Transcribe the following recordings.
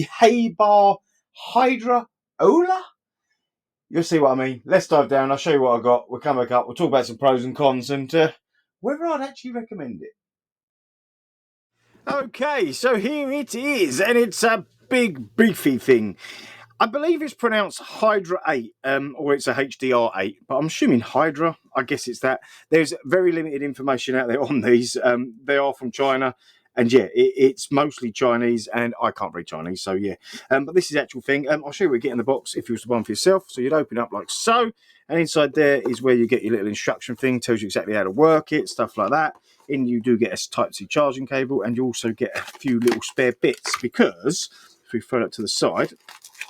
Heybar Hydra Ola? You'll see what I mean. Let's dive down. I'll show you what I got. We'll come back up. We'll talk about some pros and cons and whether I'd actually recommend it. Okay, so here it is, and it's a big beefy thing. I believe it's pronounced Hydra 8, or it's a HDR 8, but I'm assuming Hydra. I guess it's that. There's very limited information out there on these. They are from China, and yeah, it's mostly Chinese, and I can't read Chinese, so yeah. But this is the actual thing. I'll show you what you get in the box if you was to buy one for yourself. So you'd open up like so, and inside there is where you get your little instruction thing, tells you exactly how to work it, stuff like that. In you do get a Type-C charging cable, and you also get a few little spare bits, because if we throw it to the side,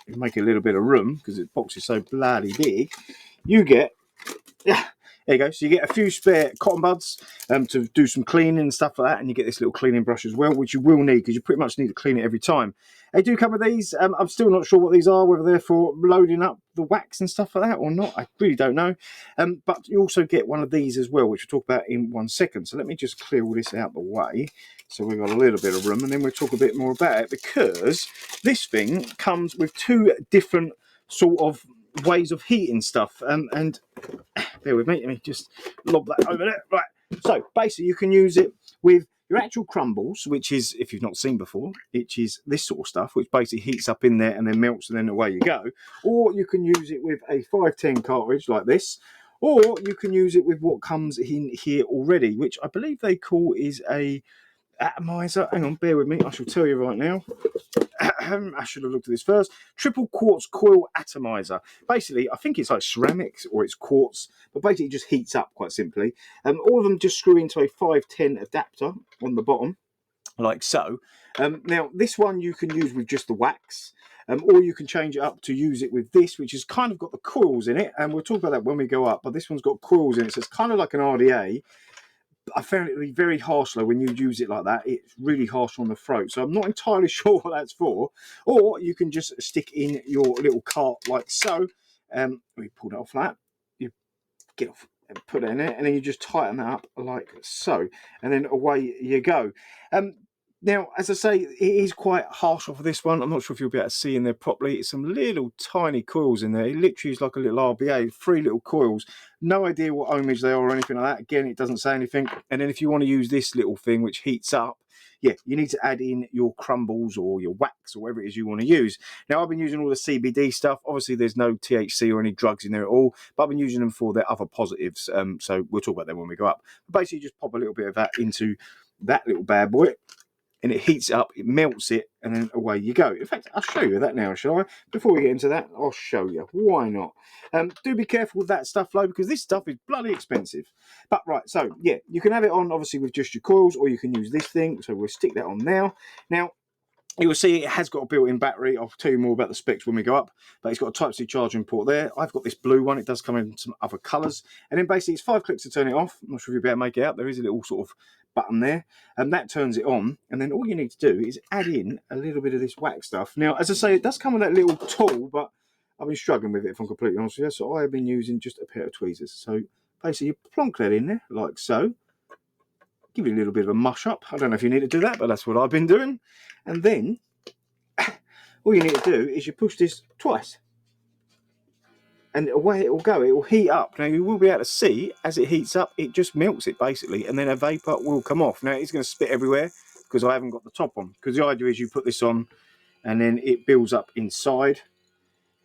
make a little bit of room because the box is so bloody big. You get, yeah, there you go. So you get a few spare cotton buds to do some cleaning and stuff like that, and you get this little cleaning brush as well, which you will need because you pretty much need to clean it every time. They do come with these. I'm still not sure what these are, whether they're for loading up the wax and stuff like that or not. I really don't know. But you also get one of these as well, which we'll talk about in 1 second. So let me just clear all this out the way. So we've got a little bit of room, and then we'll talk a bit more about it, because this thing comes with 2 different sort of ways of heating stuff. And bear with me, let me just lob that over there. Right. So basically you can use it with your actual crumbles, which is, if you've not seen before, which is this sort of stuff, which basically heats up in there and then melts and then away you go. Or you can use it with a 510 cartridge like this, or you can use it with what comes in here already, which I believe they call is a atomizer. Hang on, bear with me, I shall tell you right now. I should have looked at this first. Triple quartz coil atomizer. Basically, I think it's like ceramics or it's quartz, but basically it just heats up quite simply. All of them just screw into a 510 adapter on the bottom, like so. Now, this one you can use with just the wax, or you can change it up to use it with this, which has kind of got the coils in it, and we'll talk about that when we go up, but this one's got coils in it, so it's kind of like an RDA. I found it to be very harsh though when you use it like that. It's really harsh on the throat, so I'm not entirely sure what that's for. Or you can just stick in your little cart like so. We pull it off that. You get off and put it in there, and then you just tighten that up like so, and then away you go. Now, as I say, it is quite harsh off of this one. I'm not sure if you'll be able to see in there properly. It's some little tiny coils in there. It literally is like a little RBA, 3 little coils. No idea what ohmage they are or anything like that. Again, it doesn't say anything. And then if you want to use this little thing which heats up, yeah, you need to add in your crumbles or your wax or whatever it is you want to use. Now, I've been using all the CBD stuff. Obviously, there's no THC or any drugs in there at all, but I've been using them for their other positives. So we'll talk about them when we go up. But basically, just pop a little bit of that into that little bad boy, and it heats up, it melts it, and then away you go. In fact, I'll show you that now, shall I? Before we get into that, I'll show you. Why not? Do be careful with that stuff, though, because this stuff is bloody expensive. But right, so yeah, you can have it on, obviously, with just your coils, or you can use this thing. So we'll stick that on now. Now, you will see it has got a built-in battery. I'll tell you more about the specs when we go up, but it's got a Type-C charging port there. I've got this blue one. It does come in some other colours. And then basically it's 5 clicks to turn it off. I'm not sure if you'll be able to make it out. There is a little sort of button there, and that turns it on. And then all you need to do is add in a little bit of this wax stuff. Now, as I say, it does come with that little tool, but I've been struggling with it, if I'm completely honest with you. So I have been using just a pair of tweezers. So basically you plonk that in there like so. Give it a little bit of a mush up. I don't know if you need to do that, but that's what I've been doing. And then all you need to do is you push this twice, and away it will go. It will heat up. Now you will be able to see as it heats up, it just melts it basically, and then a vapor will come off. Now it's going to spit everywhere because I haven't got the top on, because the idea is you put this on and then it builds up inside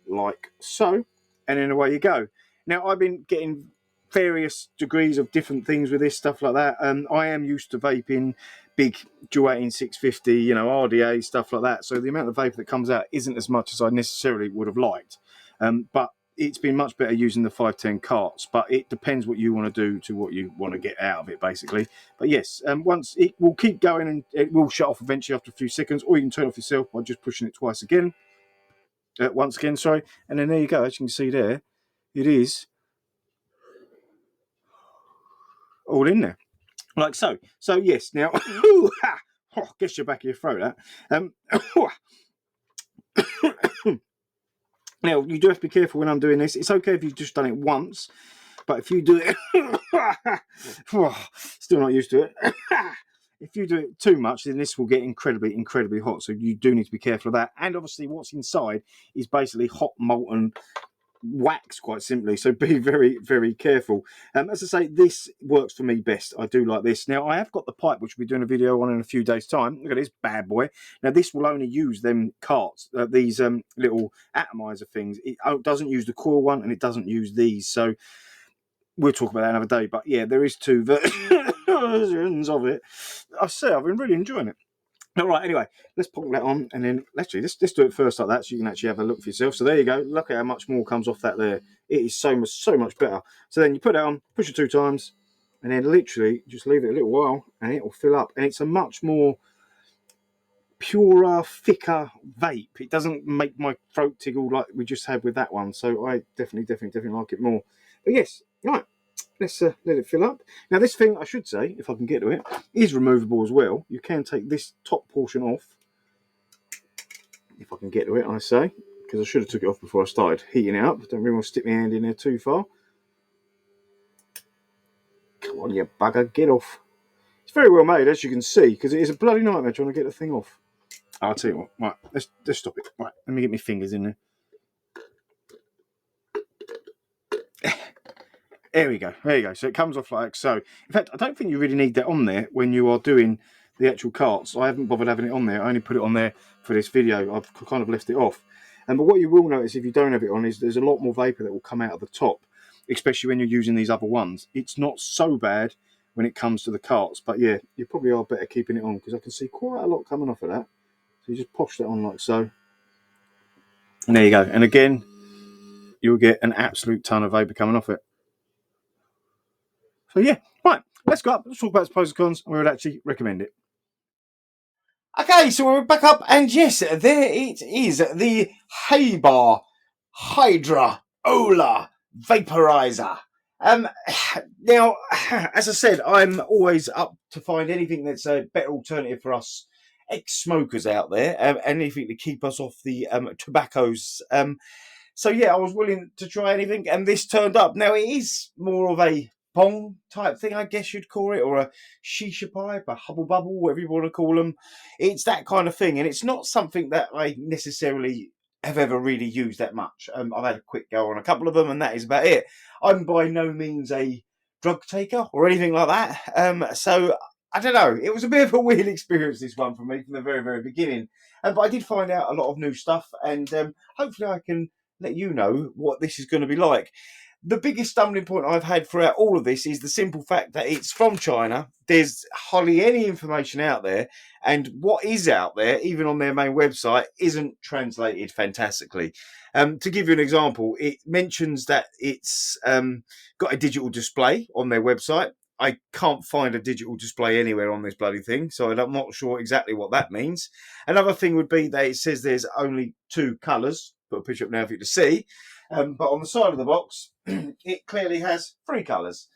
like so, and then away you go. Now I've been getting various degrees of different things with this stuff like that. I am used to vaping big Dual 18650, you know, RDA, stuff like that. So the amount of vapor that comes out isn't as much as I necessarily would have liked. But it's been much better using the 510 carts, but it depends what you want to do to what you want to get out of it, basically. But yes, once it will keep going and it will shut off eventually after a few seconds, or you can turn it off yourself by just pushing it twice again. Once again, sorry. And then there you go. As you can see there, it is all in there. Like so. So yes, now gets you back of your throat. Now you do have to be careful when I'm doing this. It's okay if you've just done it once, but if you do it, still not used to it. if you do it too much, then this will get incredibly hot. So you do need to be careful of that. And obviously what's inside is basically hot molten wax, quite simply. So be very careful. As I say, this works for me best. I do like this. Now I have got the pipe, which we'll be doing a video on in a few days time. Look at this bad boy. Now this will only use them carts, these little atomizer things. It doesn't use the coil one, and it doesn't use these. So we'll talk about that another day. But yeah, there is two versions of it. I say I've been really enjoying it. All right, anyway, let's pop that on, and then let's do it first like that, so you can actually have a look for yourself. So there you go. Look at how much more comes off that there. It is so much better. So then you put it on, push it 2 times, and then literally just leave it a little while, and it will fill up. And it's a much more purer, thicker vape. It doesn't make my throat tickle like we just had with that one. So I definitely like it more. But yes, right. Let's let it fill up. Now this thing, I should say, if I can get to it, is removable as well. You can take this top portion off. If I can get to it, I say. Because I should have took it off before I started heating it up. Don't really want to stick my hand in there too far. Come on, you bugger, get off. It's very well made, as you can see, because it is a bloody nightmare trying to get the thing off. I'll tell you what. Right, let's stop it. Right, let me get my fingers in there. There we go. There you go. So it comes off like so. In fact, I don't think you really need that on there when you are doing the actual carts. I haven't bothered having it on there. I only put it on there for this video. I've kind of left it off. But what you will notice if you don't have it on is there's a lot more vapor that will come out of the top, especially when you're using these other ones. It's not so bad when it comes to the carts. But yeah, you probably are better keeping it on because I can see quite a lot coming off of that. So you just posh that on like so. And there you go. And again, you'll get an absolute ton of vapor coming off it. So yeah, right, let's go up. Let's talk about its pros and cons, and we would actually recommend it. Okay, so we're back up, and yes, there it is, the Heybar OLA Vaporizer. Now, as I said, I'm always up to find anything that's a better alternative for us ex-smokers out there, anything to keep us off the tobaccos. So yeah, I was willing to try anything, and this turned up. Now it is more of a bong type thing, I guess you'd call it, or a shisha pipe, a hubble bubble, whatever you want to call them. It's that kind of thing, and it's not something that I necessarily have ever really used that much. I've had a quick go on a couple of them, and that is about it. I'm by no means a drug taker or anything like that. So I don't know. It was a bit of a weird experience, this one, for me from the very beginning. But I did find out a lot of new stuff, and hopefully I can let you know what this is going to be like. The biggest stumbling point I've had throughout all of this is the simple fact that it's from China. There's hardly any information out there, and what is out there, even on their main website, isn't translated fantastically. To give you an example, it mentions that it's got a digital display on their website. I can't find a digital display anywhere on this bloody thing, so I'm not sure exactly what that means. Another thing would be that it says there's only 2 colours. Put a picture up now for you to see. But on the side of the box, it clearly has 3 colours.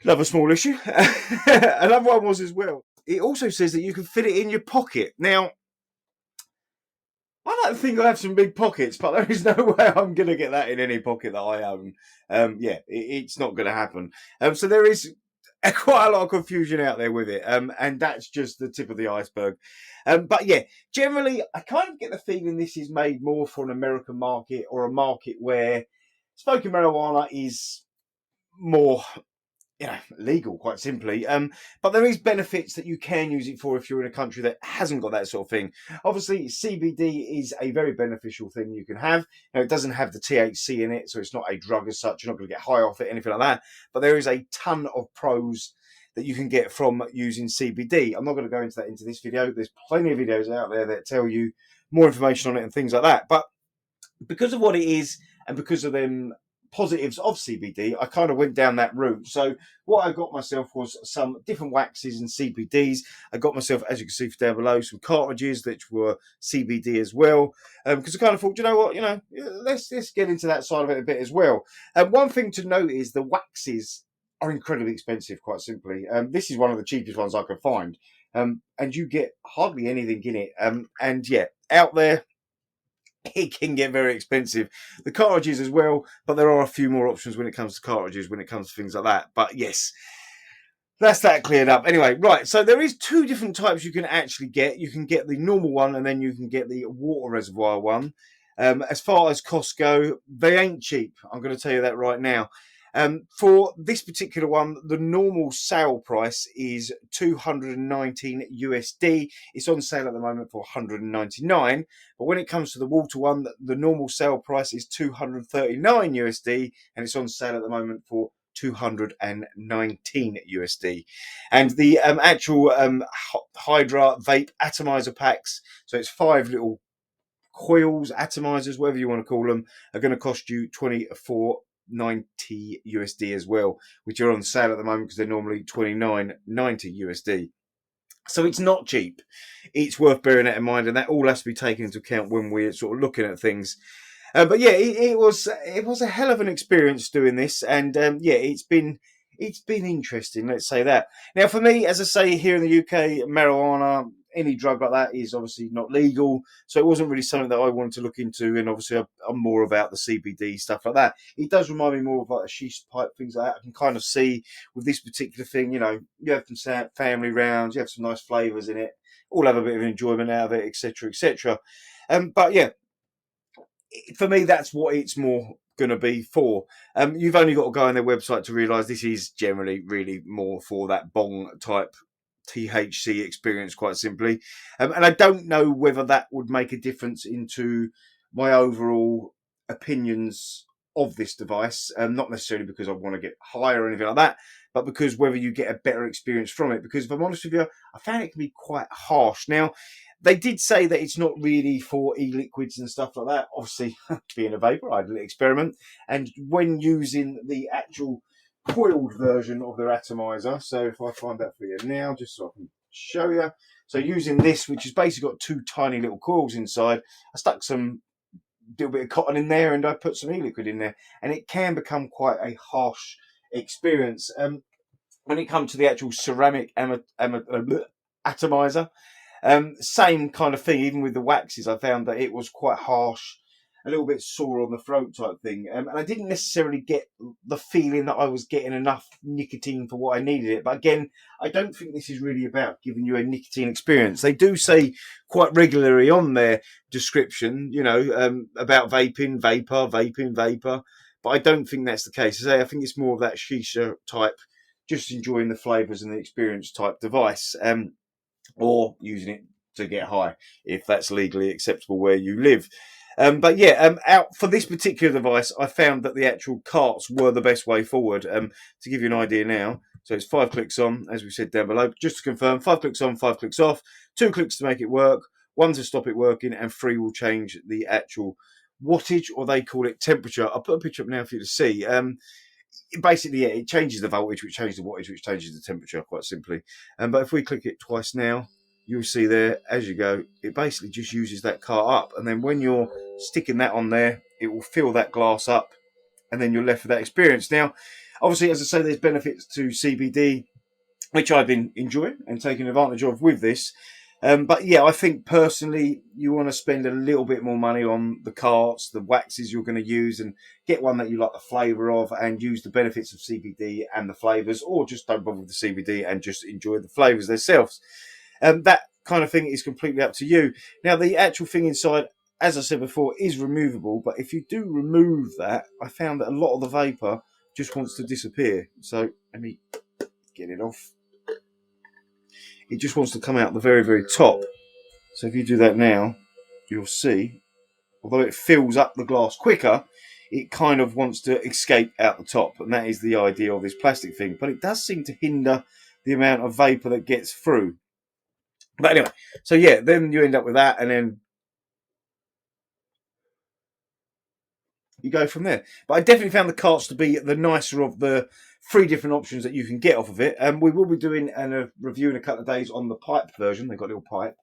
Another small issue. Another one was as well. It also says that you can fit it in your pocket. Now, I don't think I have some big pockets, but there is no way I'm going to get that in any pocket that I own. Yeah, it's not going to happen. So there is quite a lot of confusion out there with it, and that's just the tip of the iceberg. But yeah, generally, I kind of get the feeling this is made more for an American market or a market where smoking marijuana is more, legal, quite simply. But there is benefits that you can use it for if you're in a country that hasn't got that sort of thing. Obviously, CBD is a very beneficial thing you can have. Now, it doesn't have the THC in it, so it's not a drug as such. You're not going to get high off it, anything like that. But there is a ton of pros that you can get from using CBD. I'm not going to go into that into this video. There's plenty of videos out there that tell you more information on it and things like that. But because of what it is and because of them positives of CBD, I kind of went down that route. So what I got myself was some different waxes and CBDs. I got myself, as you can see down below, some cartridges which were CBD as well. Because I kind of thought, you know what, let's get into that side of it a bit as well. One thing to note is the waxes are incredibly expensive, quite simply. This is one of the cheapest ones I could find. And you get hardly anything in it. And yeah, out there, it can get very expensive. The cartridges as well, but there are a few more options when it comes to cartridges, when it comes to things like that. But yes, That's that cleared up. Anyway, right. So there is two different types you can actually get. You can get the normal one, and then you can get the water reservoir one. As far as costs go, they ain't cheap. I'm going to tell you that right now. For this particular one, the normal sale price is 219 USD. It's on sale at the moment for 199. But when it comes to the water one, the normal sale price is 239 USD, and it's on sale at the moment for 219 USD. And the actual Hydra vape atomizer packs, so it's 5 little coils, atomizers, whatever you want to call them, are going to cost you 24.90 USD as well, which are on sale at the moment because they're normally 29.90 USD. So it's not cheap. It's worth bearing that in mind, and that all has to be taken into account when we're sort of looking at things. But yeah, it was a hell of an experience doing this, and yeah, it's been interesting. Let's say that. Now, for me, as I say, here in the UK, marijuana, any drug like that is obviously not legal, so it wasn't really something that I wanted to look into. And obviously, I'm more about the CBD stuff like that. It does remind me more of like a shisha pipe, things like that. I can kind of see with this particular thing, you know, you have some family rounds, you have some nice flavours in it, all have a bit of enjoyment out of it, etc., etc. But yeah, for me, that's what it's more going to be for. You've only got to go on their website to realise this is generally really more for that bong type THC experience, quite simply. And I don't know whether that would make a difference into my overall opinions of this device. Not necessarily because I want to get high or anything like that, but because whether you get a better experience from it. Because if I'm honest with you, I found it can be quite harsh. Now, they did say that it's not really for e-liquids and stuff like that. Obviously, being a vapor, I did an experiment. And when using the actual coiled version of their atomizer, so if I find that for you now, just so I can show you. So using this, which has basically got 2 tiny little coils inside, I stuck some little bit of cotton in there and I put some e-liquid in there. And it can become quite a harsh experience. When it comes to the actual ceramic atomizer, same kind of thing, even with the waxes, I found that it was quite harsh, a little bit sore on the throat type thing. And I didn't necessarily get the feeling that I was getting enough nicotine for what I needed it. But again, I don't think this is really about giving you a nicotine experience. They do say quite regularly on their description, you know, about vaping, vapor. But I don't think that's the case. I think it's more of that shisha type, just enjoying the flavours and the experience type device. Or using it to get high if that's legally acceptable where you live. But yeah, out for this particular device, I found that the actual carts were the best way forward. To give you an idea now, so it's 5 clicks on, as we said down below. Just to confirm, 5 clicks on, 5 clicks off, 2 clicks to make it work, 1 to stop it working, and 3 will change the actual wattage, or they call it temperature. I'll put a picture up now for you to see. Basically, yeah, it changes the voltage, which changes the wattage, which changes the temperature, quite simply. But if we click it twice now, you'll see there, as you go, it basically just uses that cart up. And then when you're sticking that on there, it will fill that glass up, and then you're left with that experience. Now, obviously, as I say, there's benefits to CBD, which I've been enjoying and taking advantage of with this. But yeah, I think personally, you want to spend a little bit more money on the carts, the waxes you're going to use, and get one that you like the flavour of and use the benefits of CBD and the flavours, or just don't bother with the CBD and just enjoy the flavours themselves. That kind of thing is completely up to you. Now, the actual thing inside, as I said before, is removable, but if you do remove that, I found that a lot of the vapour just wants to disappear. So let me get it off. It just wants to come out the very, very top. So if you do that now, you'll see, although it fills up the glass quicker, it kind of wants to escape out the top. And that is the idea of this plastic thing. But it does seem to hinder the amount of vapour that gets through. But anyway, so yeah, then you end up with that, and then you go from there. But I definitely found the carts to be the nicer of the 3 different options that you can get off of it. And we will be doing a review in a couple of days on the pipe version. They've got a little pipe,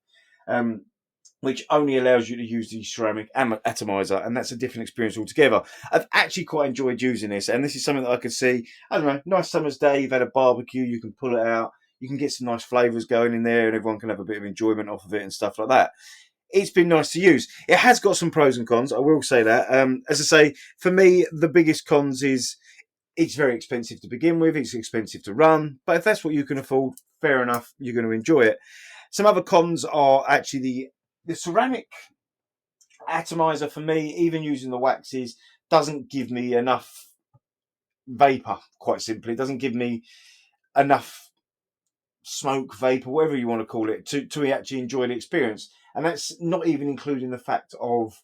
which only allows you to use the ceramic atomizer, and that's a different experience altogether. I've actually quite enjoyed using this, and this is something that I could see, I don't know, nice summer's day, you've had a barbecue, you can pull it out, you can get some nice flavours going in there, and everyone can have a bit of enjoyment off of it and stuff like that. It's been nice to use. It has got some pros and cons, I will say that. As I say, for me, the biggest cons is it's very expensive to begin with. It's expensive to run. But if that's what you can afford, fair enough, you're going to enjoy it. Some other cons are actually the ceramic atomizer for me, even using the waxes, doesn't give me enough vapor, quite simply. It doesn't give me enough smoke, vapor, whatever you want to call it, to actually enjoy the experience. And that's not even including the fact of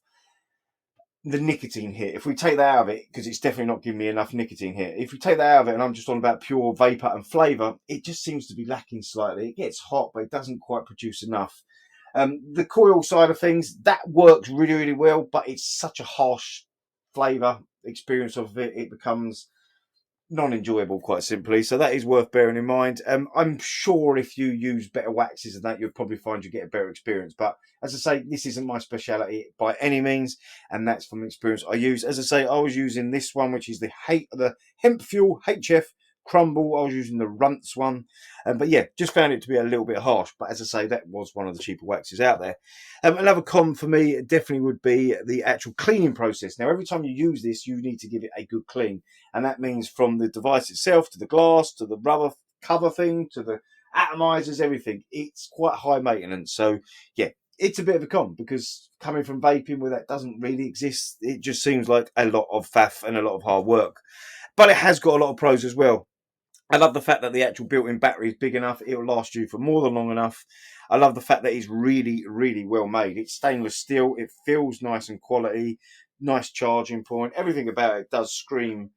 the nicotine hit. If we take that out of it, because it's definitely not giving me enough nicotine hit, if we take that out of it and I'm just on about pure vapor and flavour, it just seems to be lacking slightly. It gets hot, but it doesn't quite produce enough. The coil side of things, that works really, really well, but it's such a harsh flavour experience of it. It becomes non-enjoyable, quite simply. So that is worth bearing in mind. I'm sure if you use better waxes than that, you'll probably find you get a better experience. But as I say, this isn't my speciality by any means, and that's from the experience I use. As I say, I was using this one, which is the hemp fuel HF crumble. I was using the Runts one, but yeah, just found it to be a little bit harsh. But as I say, that was one of the cheaper waxes out there. Another con for me definitely would be the actual cleaning process. Now, every time you use this, you need to give it a good clean, and that means from the device itself to the glass to the rubber cover thing to the atomizers, everything. It's quite high maintenance. So yeah, it's a bit of a con, because coming from vaping where that doesn't really exist, it just seems like a lot of faff and a lot of hard work. But it has got a lot of pros as well. I love the fact that the actual built-in battery is big enough. It'll last you for more than long enough. I love the fact that it's really, really well made. It's stainless steel. It feels nice and quality. Nice charging point. Everything about it does scream,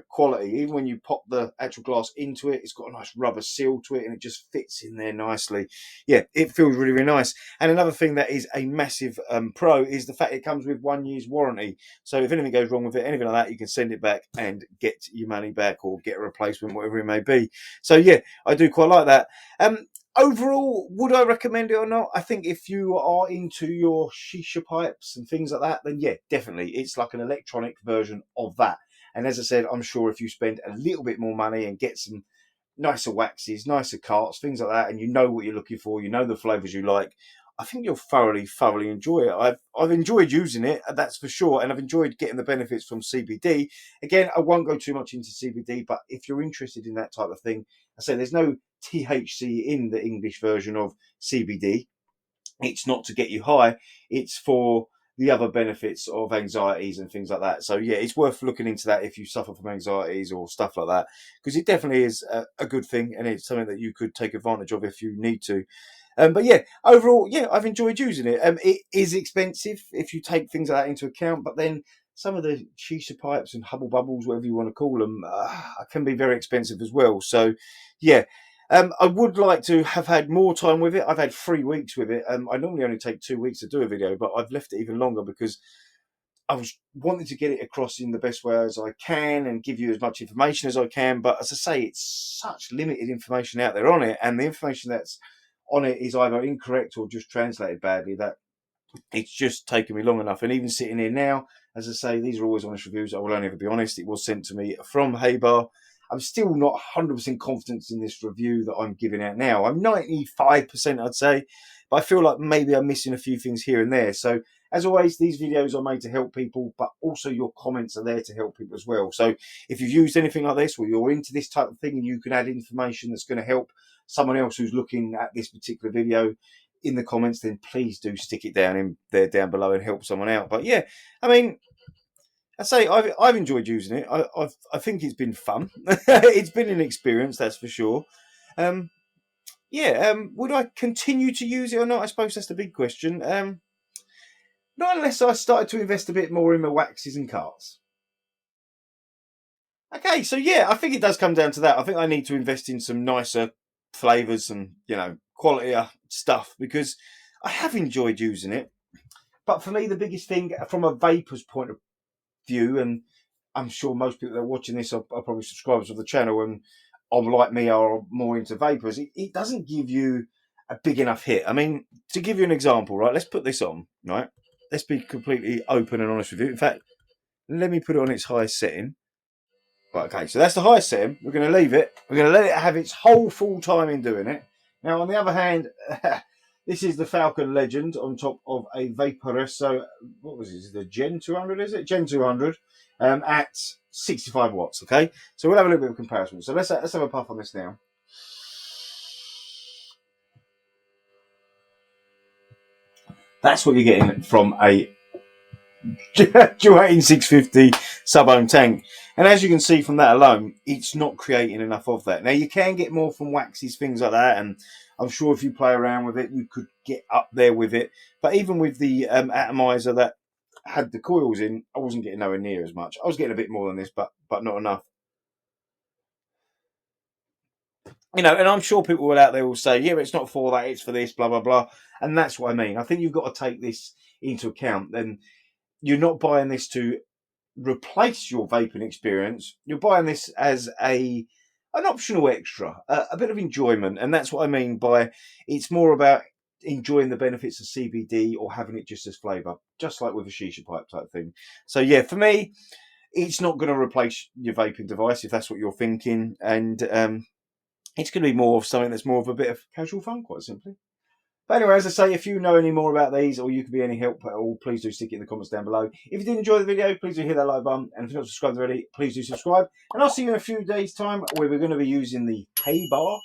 quality. Even when you pop the actual glass into it, it's got a nice rubber seal to it, and it just fits in there nicely. Yeah, it feels really, really nice. And another thing that is a massive pro is the fact it comes with 1 year's warranty. So if anything goes wrong with it, anything like that, you can send it back and get your money back or get a replacement, whatever it may be. So yeah, I do quite like that. Overall, would I recommend it or not? I think if you are into your shisha pipes and things like that, then yeah, definitely. It's like an electronic version of that. And as I said, I'm sure if you spend a little bit more money and get some nicer waxes, nicer carts, things like that, and you know what you're looking for, you know the flavours you like, I think you'll thoroughly enjoy it. I've enjoyed using it, that's for sure, and I've enjoyed getting the benefits from CBD. Again, I won't go too much into CBD, but if you're interested in that type of thing, I say there's no THC in the English version of CBD. It's not to get you high, it's for the other benefits of anxieties and things like that. So yeah, it's worth looking into that if you suffer from anxieties or stuff like that, because it definitely is a good thing, and it's something that you could take advantage of if you need to. But yeah, overall, yeah, I've enjoyed using it. It is expensive if you take things like that into account, but then some of the shisha pipes and hubble bubbles, whatever you want to call them, can be very expensive as well. So yeah, I would like to have had more time with it. I've had 3 weeks with it. I normally only take 2 weeks to do a video, but I've left it even longer because I was wanting to get it across in the best way as I can and give you as much information as I can. But as I say, it's such limited information out there on it, and the information that's on it is either incorrect or just translated badly, that it's just taken me long enough. And even sitting here now, as I say, these are always honest reviews. I will only ever be honest. It was sent to me from Heybar. I'm still not 100% confident in this review that I'm giving out now. I'm 95%, I'd say, but I feel like maybe I'm missing a few things here and there. So as always, these videos are made to help people, but also your comments are there to help people as well. So if you've used anything like this, or you're into this type of thing and you can add information that's going to help someone else who's looking at this particular video in the comments, then please do stick it down in there down below and help someone out. But yeah, I mean, I say I've enjoyed using it. I think it's been fun. It's been an experience, that's for sure. Yeah, would I continue to use it or not? I suppose that's the big question. Not unless I started to invest a bit more in my waxes and carts. Okay, so yeah, I think it does come down to that. I think I need to invest in some nicer flavours and, qualitier stuff, because I have enjoyed using it. But for me, the biggest thing from a vapor's point of view, and I'm sure most people that are watching this are probably subscribers of the channel and like me are more into vapors, it doesn't give you a big enough hit. I mean, to give you an example, right, let's put this on, right? Let's be completely open and honest with you. In fact, let me put it on its highest setting. Right, okay, so that's the highest setting. We're going to leave it. We're going to let it have its whole full time in doing it. Now, on the other hand, this is the Falcon Legend on top of a Vaporizer. What was it? The Gen 200, is it? Gen 200 at 65 watts. Okay, so we'll have a little bit of comparison. So let's have a puff on this now. That's what you're getting from a Duating 650 sub-ohm tank. And as you can see from that alone, it's not creating enough of that. Now, you can get more from waxes, things like that, and I'm sure if you play around with it, you could get up there with it. But even with the atomizer that had the coils in, I wasn't getting nowhere near as much. I was getting a bit more than this, but not enough. You know, and I'm sure people out there will say, yeah, it's not for that, it's for this, blah, blah, blah. And that's what I mean. I think you've got to take this into account. Then you're not buying this to replace your vaping experience. You're buying this as an optional extra, a bit of enjoyment. And that's what I mean by it's more about enjoying the benefits of CBD or having it just as flavour, just like with a shisha pipe type thing. So yeah, for me, it's not going to replace your vaping device if that's what you're thinking. And it's going to be more of something that's more of a bit of casual fun, quite simply. But anyway, as I say, if you know any more about these or you could be any help at all, please do stick it in the comments down below. If you did enjoy the video, please do hit that like button. And if you're not subscribed already, please do subscribe. And I'll see you in a few days' time where we're going to be using the Heybar